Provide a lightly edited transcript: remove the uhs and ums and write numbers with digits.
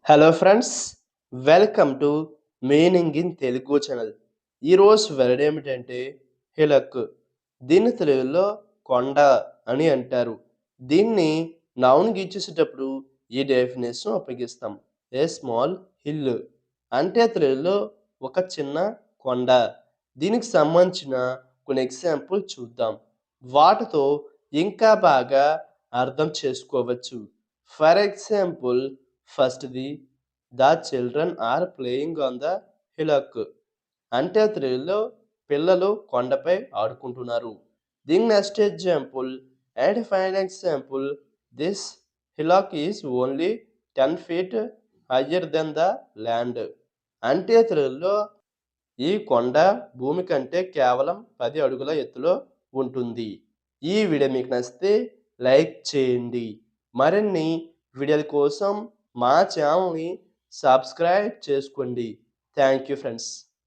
Hello friends, welcome to meaning in Telugu channel. ఈరోజు word ఏమిటంటే హిలక్. దీన్ని తెలుగులో కొండ అని అంటారు. దీన్ని నౌన్‌గా ఇచ్చేసేటప్పుడు ఈ డెఫినిషన్ ఉపయోగిస్తాం. ఏ స్మాల్ హిల్ అంటే తెలుగులో ఒక చిన్న కొండ. దీనికి సంబంధించిన కొన్ని ఎగ్జాంపుల్ చూద్దాం. వాటితో ఇంకా బాగా అర్థం చేసుకోవచ్చు. ఫర్ ఎగ్జాంపుల్ ఫస్ట్‌ది the children are playing on the hillock అంటే తెలుగులో పిల్లలు కొండపై ఆడుకుంటున్నారు. దీని next example and final example this hillock is only 10 feet higher than the land అంటే తెలుగులో ఈ కొండ భూమి కంటే కేవలం 10 అడుగుల ఎత్తులో ఉంటుంది. ఈ వీడియో మీకు నచ్చితే లైక్ చేయండి. మరిన్ని వీడియోల కోసం మా ఛానల్‌ని సబ్స్క్రైబ్ చేసుకోండి. Thank you friends.